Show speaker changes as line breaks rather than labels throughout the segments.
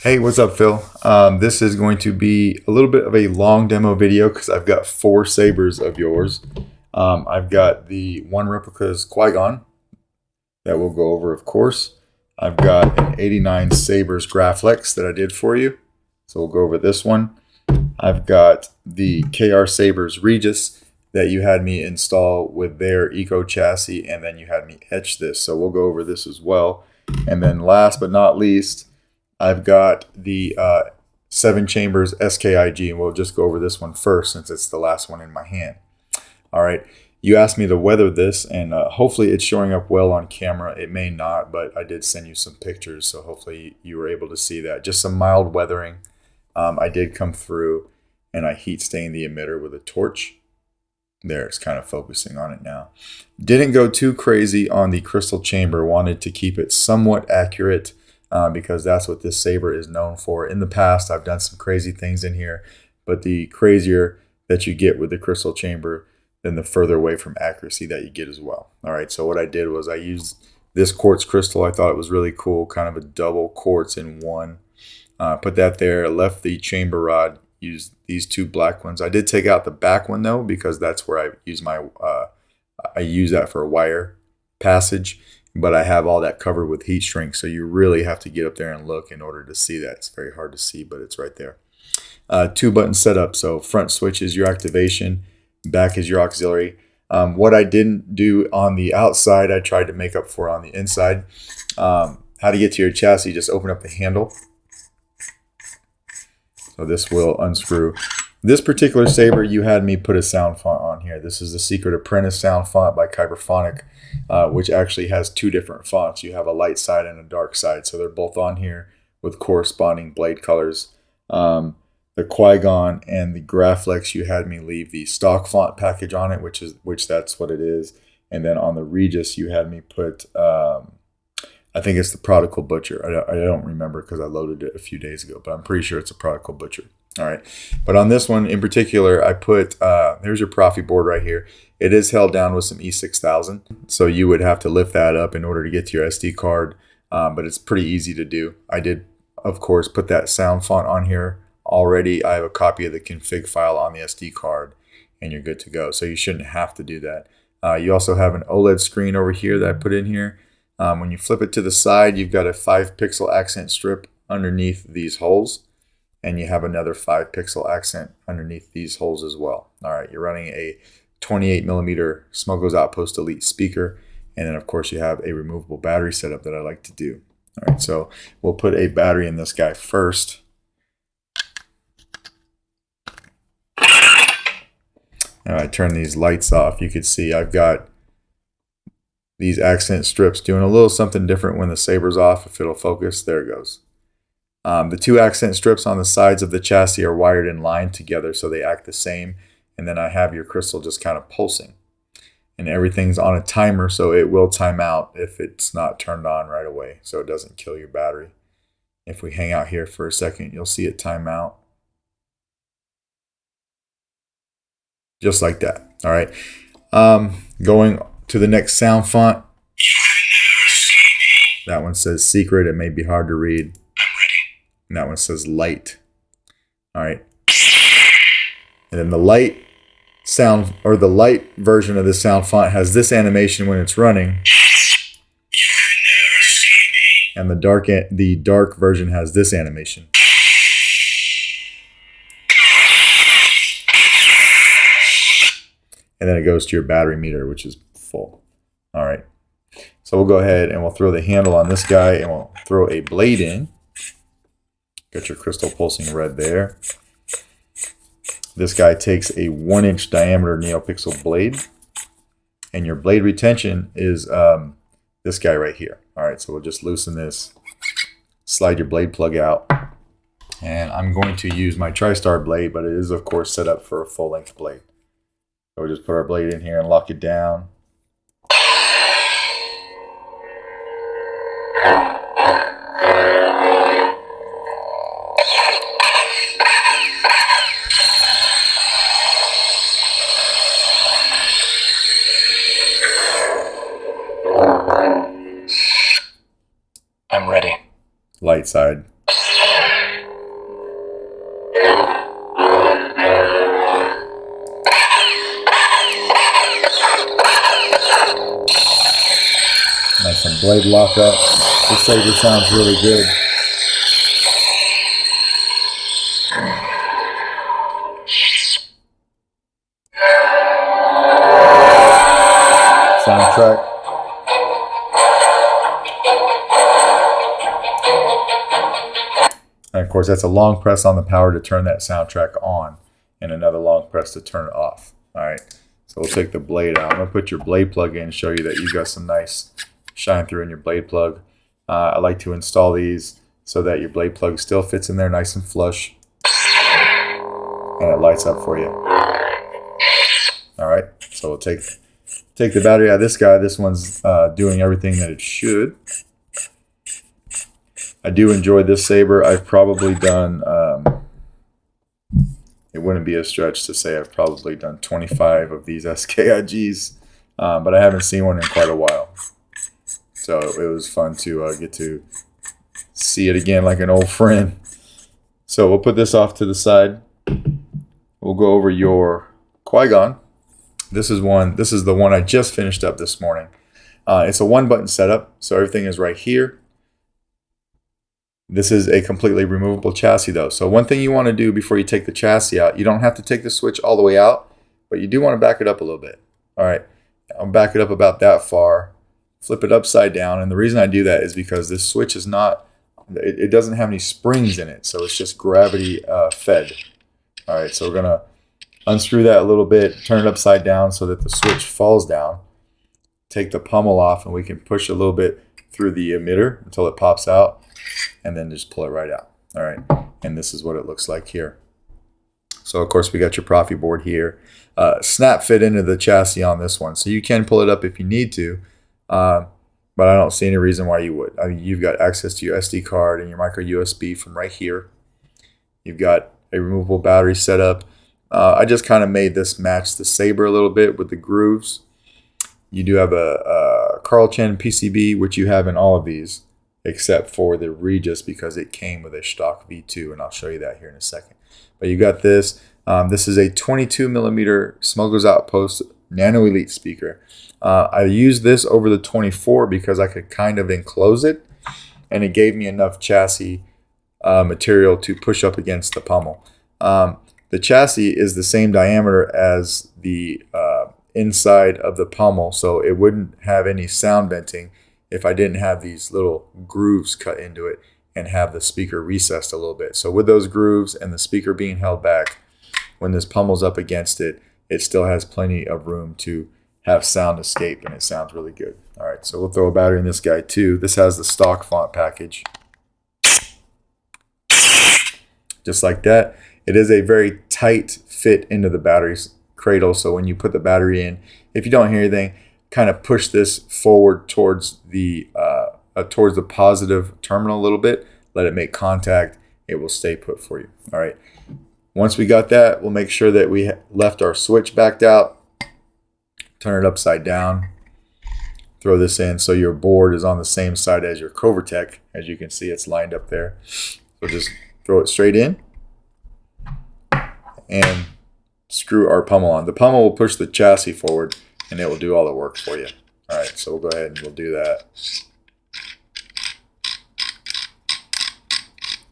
Hey, what's up, Phil? This is going to be a little bit of a long demo video because I've got 4 sabers of yours. I've got the one replica's Qui-gon that we'll go over, of course. I've got an 89 Sabers Graflex that I did for you, so we'll go over this one. I've got the KR Sabers Regiis that you had me install with their Eco chassis, and then you had me etch this, so we'll go over this as well. And then last but not least, I've got the 7 chambers SKIG, and we'll just go over this one first since it's the last one in my hand. All right, you asked me to weather this, and hopefully it's showing up well on camera. It may not, but I did send you some pictures, so hopefully you were able to see that. Just some mild weathering. I did come through, and I heat stained the emitter with a torch. There, it's kind of focusing on it now. Didn't go too crazy on the crystal chamber. Wanted to keep it somewhat accurate. Because that's what this saber is known for. In the past, I've done some crazy things in here, but the crazier that you get with the crystal chamber, then the further away from accuracy that you get as well. All right, so what I did was I used this quartz crystal. I thought it was really cool, kind of a double quartz in one. Put that there, left the chamber rod, used these 2 black ones. I did take out the back one though, because that's where I use my, I use that for a wire passage. But I have all that covered with heat shrink, so you really have to get up there and look in order to see that. It's very hard to see, but it's right there. 2-button setup, so front switch is your activation, back is your auxiliary. What I didn't do on the outside, I tried to make up for on the inside. How to get to your chassis, just open up the handle. So this will unscrew. This particular saber, you had me put a sound font on here. This is the Secret Apprentice sound font by Kyberphonic, which actually has 2 different fonts. You have a light side and a dark side, so they're both on here with corresponding blade colors. The Qui-gon and the Graflex, you had me leave the stock font package on it, which that's what it is. And then on the Regiis, you had me put, I think it's the Prodigal Butcher. I don't remember because I loaded it a few days ago, but I'm pretty sure it's a Prodigal Butcher. All right, but on this one in particular, I put, there's your Proffie board right here. It is held down with some E6000, so you would have to lift that up in order to get to your SD card, but it's pretty easy to do. I did, of course, put that sound font on here already. I have a copy of the config file on the SD card, and you're good to go, so you shouldn't have to do that. You also have an OLED screen over here that I put in here. When you flip it to the side, you've got a 5-pixel accent strip underneath these holes. And you have another 5-pixel accent underneath these holes as well. All right, you're running a 28mm Smuggler's Outpost Elite speaker. And then, of course, you have a removable battery setup that I like to do. All right, so we'll put a battery in this guy first. Now I turn these lights off. You can see I've got these accent strips doing a little something different when the saber's off. If it'll focus, there it goes. The 2 accent strips on the sides of the chassis are wired in line together, so they act the same. And then I have your crystal just kind of pulsing. And everything's on a timer, so it will time out if it's not turned on right away, so it doesn't kill your battery. If we hang out here for a second, you'll see it time out. Just like that. All right. Going to the next sound font. That one says Secret. It may be hard to read. And that one says Light. All right. And then the light sound, or the light version of the sound font has this animation when it's running. And the dark version has this animation. And then it goes to your battery meter, which is full. All right. So we'll go ahead and we'll throw the handle on this guy and we'll throw a blade in. Got your crystal pulsing red there. This guy takes a 1-inch diameter Neopixel blade. And your blade retention is this guy right here. All right, so we'll just loosen this. Slide your blade plug out. And I'm going to use my TriStar blade, but it is, of course, set up for a full-length blade. So we'll just put our blade in here and lock it down.
I'm ready.
Light side. some blade lockup. This saber sounds really good. Soundtrack. And of course, that's a long press on the power to turn that soundtrack on, and another long press to turn it off. All right, so we'll take the blade out. I'm gonna put your blade plug in and show you that you've got some nice shine through in your blade plug. I like to install these so that your blade plug still fits in there nice and flush, and it lights up for you. All right, so we'll take the battery out of this guy. This one's doing everything that it should. I do enjoy this saber. I've probably done, it wouldn't be a stretch to say I've probably done 25 of these SKIGs, but I haven't seen one in quite a while. So it was fun to get to see it again like an old friend. So we'll put this off to the side. We'll go over your Qui-gon. This is the one I just finished up this morning. It's a one-button setup, so everything is right here. This is a completely removable chassis though. So one thing you want to do before you take the chassis out, you don't have to take the switch all the way out, but you do want to back it up a little bit. All right, I'll back it up about that far, flip it upside down. And the reason I do that is because this switch is not, it doesn't have any springs in it. So it's just gravity fed. All right, so we're gonna unscrew that a little bit, turn it upside down so that the switch falls down. Take the pommel off and we can push a little bit through the emitter until it pops out, and then just pull it right out. All right, and this is what it looks like here. So of course we got your Proffie board here. Snap fit into the chassis on this one, so you can pull it up if you need to, but I don't see any reason why you would. I mean, you've got access to your SD card and your micro USB from right here. You've got a removable battery setup. I just kind of made this match the saber a little bit with the grooves. You do have a Carl Chen PCB, which you have in all of these, except for the Regiis because it came with a stock V2, and I'll show you that here in a second. But you got this. This is a 22mm Smuggler's Outpost Nano Elite speaker. I used this over the 24 because I could kind of enclose it, and it gave me enough chassis material to push up against the pommel. The chassis is the same diameter as the inside of the pommel, so it wouldn't have any sound venting if I didn't have these little grooves cut into it and have the speaker recessed a little bit. So with those grooves and the speaker being held back, when this pommel's up against it, it still has plenty of room to have sound escape, and it sounds really good. All right, so we'll throw a battery in this guy too. This has the stock font package. Just like that. It is a very tight fit into the battery's cradle, so when you put the battery in, if you don't hear anything, kind of push this forward towards the positive terminal a little bit, let it make contact, it will stay put for you. All right, once we got that, we'll make sure that we left our switch backed out, turn it upside down, throw this in so your board is on the same side as your Covertech. As you can see, it's lined up there, so just throw it straight in and screw our pommel on. The pommel will push the chassis forward and it will do all the work for you. All right, so we'll go ahead and we'll do that.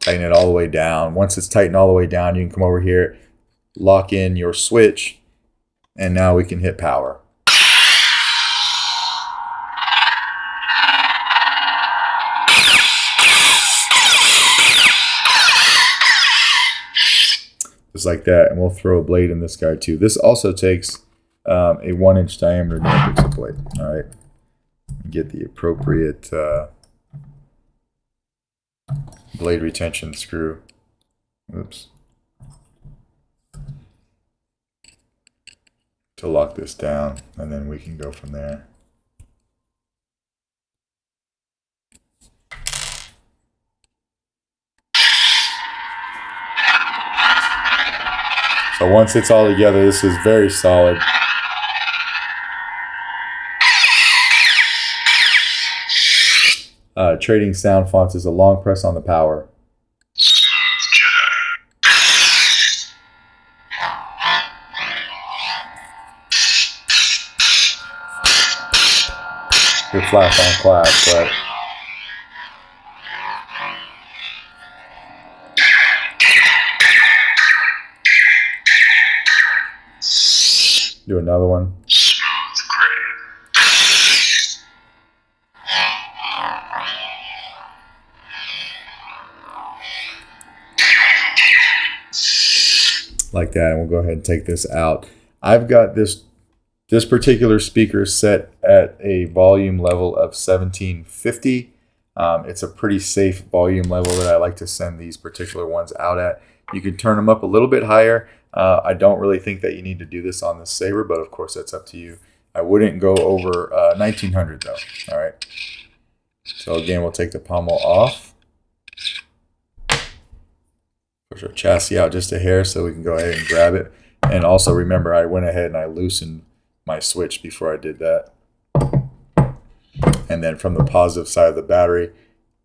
Tighten it all the way down. Once it's tightened all the way down, you can come over here, lock in your switch, and now we can hit power. Just like that, and we'll throw a blade in this guy too. This also takes a 1-inch diameter Neopixel blade. All right, get the appropriate blade retention screw. Oops. To lock this down, and then we can go from there. So once it's all together, this is very solid. Trading sound fonts is a long press on the power. your flash on class, but do another one. Like that, and we'll go ahead and take this out. I've got this particular speaker set at a volume level of 1750. It's a pretty safe volume level that I like to send these particular ones out at. You can turn them up a little bit higher. I don't really think that you need to do this on this saber, but of course that's up to you. I wouldn't go over 1900 though. All right. So again, we'll take the pommel off. Push our chassis out just a hair so we can go ahead and grab it. And also remember, I went ahead and I loosened my switch before I did that. And then from the positive side of the battery,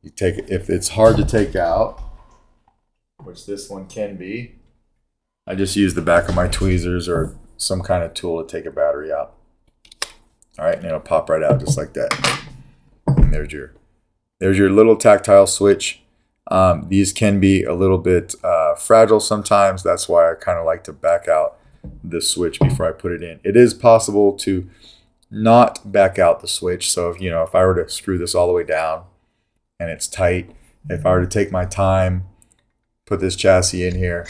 you take it. If it's hard to take out, which this one can be, I just use the back of my tweezers or some kind of tool to take a battery out. All right, and it'll pop right out just like that. And there's your little tactile switch. These can be a little bit fragile sometimes. That's why I kind of like to back out the switch before I put it in. It is possible to not back out the switch. So if I were to screw this all the way down and it's tight, if I were to take my time, put this chassis in here,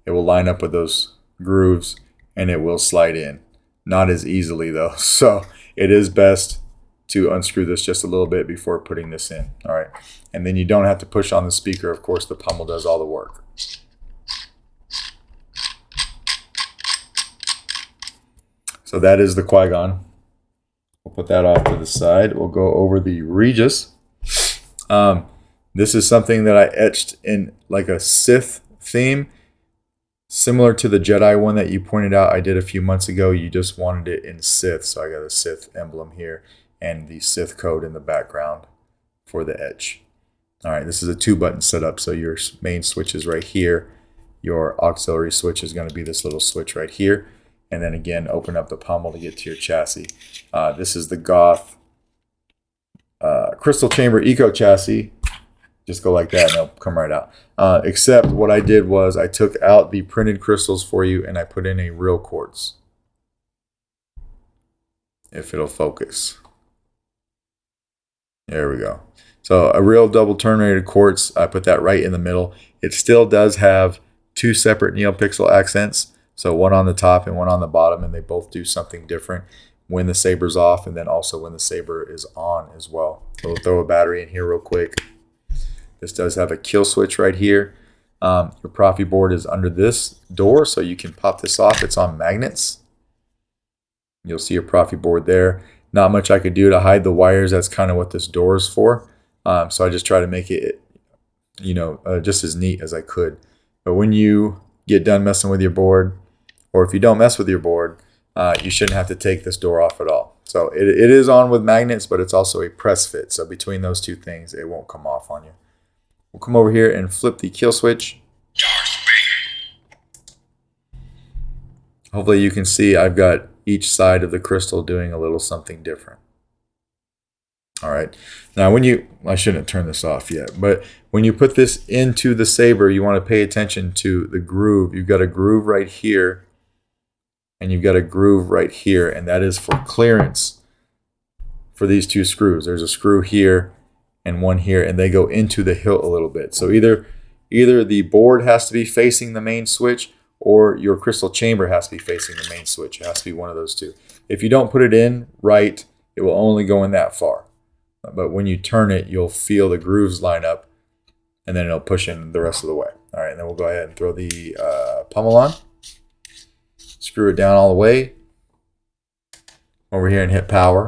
it will line up with those grooves and it will slide in. Not as easily though. So it is best to unscrew this just a little bit before putting this in. All right. And then you don't have to push on the speaker. Of course, the pommel does all the work. So that is the Qui-gon. We'll put that off to the side. We'll go over the Regiis. This is something that I etched in like a Sith theme, similar to the Jedi one that you pointed out I did a few months ago. You just wanted it in Sith, so I got a Sith emblem here and the Sith code in the background for the etch. All right, this is a 2-button setup, so your main switch is right here. Your auxiliary switch is going to be this little switch right here. And then again, open up the pommel to get to your chassis. This is the Goth Crystal Chamber Eco chassis. Just go like that and it'll come right out. Except what I did was I took out the printed crystals for you and I put in a real quartz. If it'll focus. There we go. So a real double terminated quartz, I put that right in the middle. It still does have 2 separate Neopixel accents. So one on the top and one on the bottom, and they both do something different when the saber's off and then also when the saber is on as well. So we'll throw a battery in here real quick. This does have a kill switch right here. Your Proffie board is under this door, so you can pop this off. It's on magnets. You'll see your Proffie board there. Not much I could do to hide the wires. That's kind of what this door is for. So I just try to make it, just as neat as I could. But when you get done messing with your board, or if you don't mess with your board, you shouldn't have to take this door off at all. So it is on with magnets, but it's also a press fit. So between those two things, it won't come off on you. We'll come over here and flip the kill switch. Hopefully you can see I've got each side of the crystal doing a little something different. All right. Now I shouldn't turn this off yet, but when you put this into the saber, you want to pay attention to the groove. You've got a groove right here, and you've got a groove right here, and that is for clearance for these 2 screws. There's a screw here and one here, and they go into the hilt a little bit. So either the board has to be facing the main switch, or your crystal chamber has to be facing the main switch. It has to be one of those 2. If you don't put it in right, it will only go in that far. But when you turn it, you'll feel the grooves line up, and then it'll push in the rest of the way. All right, and then we'll go ahead and throw the pommel on. Screw it down all the way. Over here and hit power.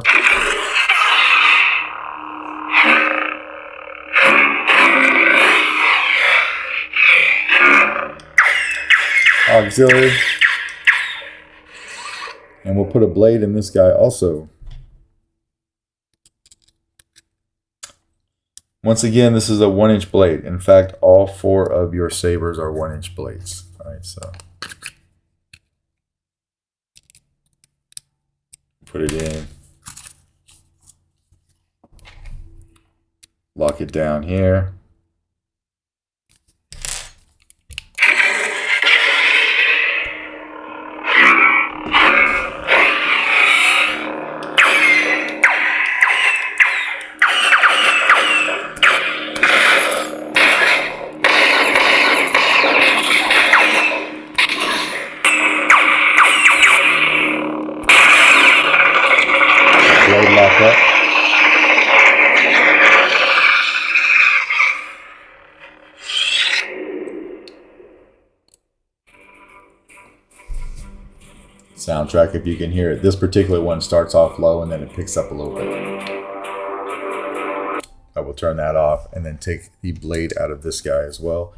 Auxiliary. And we'll put a blade in this guy also. Once again, this is a 1-inch blade. In fact, all 4 of your sabers are 1-inch blades. All right, so put it in. Lock it down here. Blade lock up. Soundtrack, if you can hear it. This particular one starts off low and then it picks up a little bit. I will turn that off and then take the blade out of this guy as well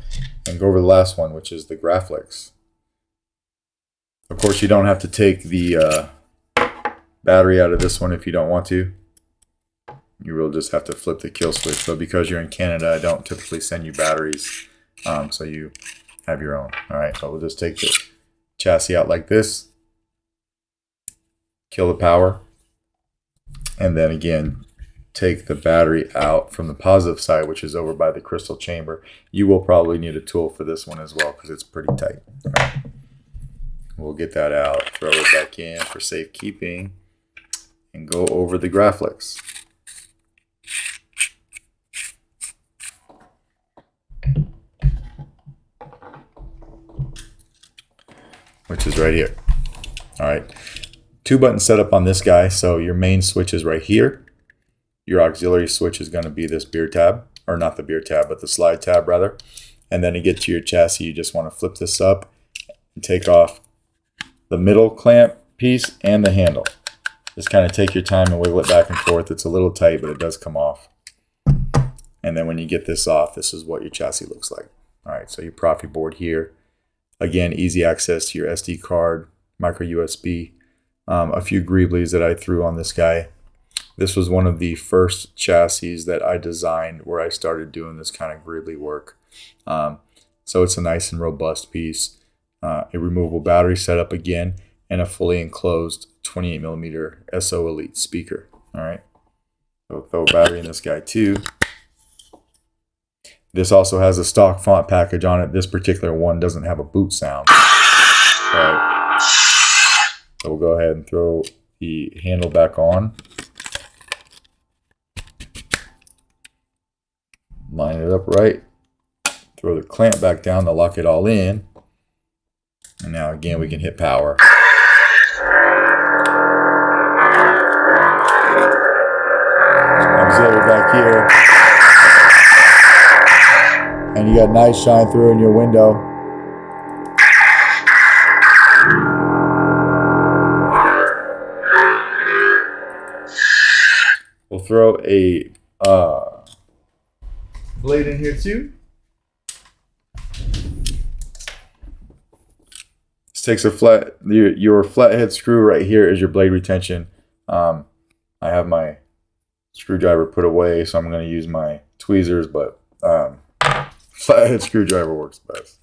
and go over the last one, which is the Graflex. Of course, you don't have to take the battery out of this one if you don't want to. You will just have to flip the kill switch. But because you're in Canada, I don't typically send you batteries, so you have your own. All right, so we'll just take the chassis out like this. Kill the power, and then again take the battery out from the positive side, which is over by the crystal chamber. You will probably need a tool for this one as well because it's pretty tight. All right. We'll get that out, throw it back in for safekeeping, and go over the Graflex. Which is right here. All right. 2-button setup on this guy. So your main switch is right here. Your auxiliary switch is going to be this beer tab, or not the beer tab, but the slide tab rather. And then to get to your chassis, you just want to flip this up and take off the middle clamp piece and the handle. Just kind of take your time and wiggle it back and forth. It's a little tight, but it does come off. And then when you get this off, this is what your chassis looks like. All right, so your Proffie board here. Again, easy access to your SD card, micro USB. A few greeblies that I threw on this guy. This was one of the first chassis that I designed where I started doing this kind of greebly work. So it's a nice and robust piece. A removable battery setup again, and a fully enclosed 28mm SO Elite speaker. All right, so throw a battery in this guy too. This also has a stock font package on it. This particular one doesn't have a boot sound. All right. So we'll go ahead and throw the handle back on. Line it up right. Throw the clamp back down to lock it all in. And now again we can hit power. Auxiliary back here. And you got nice shine through in your window. We'll throw a blade in here too. This takes a flat, your flathead screw right here is your blade retention. I have my screwdriver put away, so I'm going to use my tweezers, but flathead screwdriver works best.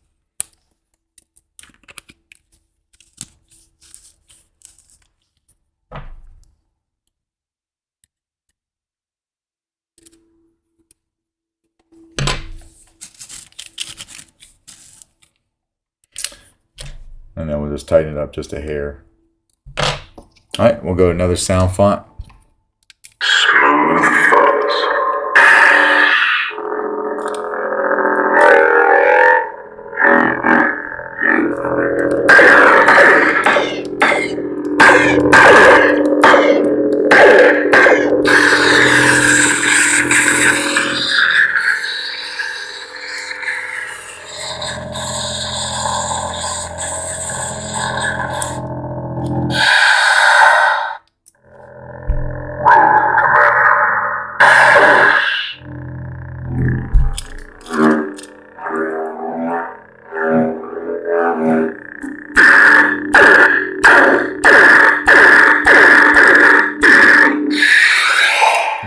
And then we'll just tighten it up just a hair. All right, we'll go to another sound font.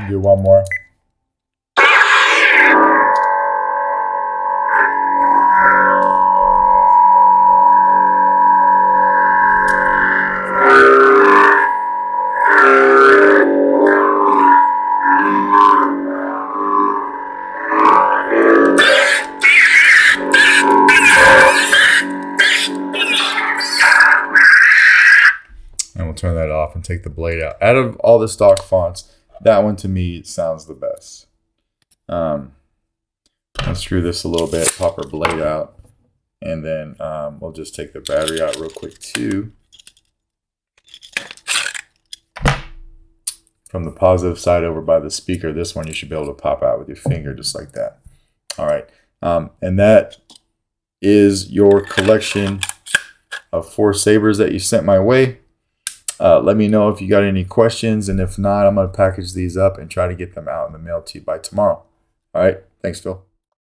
Do one more. turn that off and take the blade out. Out of all the stock fonts, that one to me sounds the best. Unscrew this a little bit, pop our blade out, and then we'll just take the battery out real quick too. From the positive side over by the speaker, this one you should be able to pop out with your finger just like that. All right, and that is your collection of 4 sabers that you sent my way. Let me know if you got any questions, and if not, I'm going to package these up and try to get them out in the mail to you by tomorrow. All right, thanks, Phil.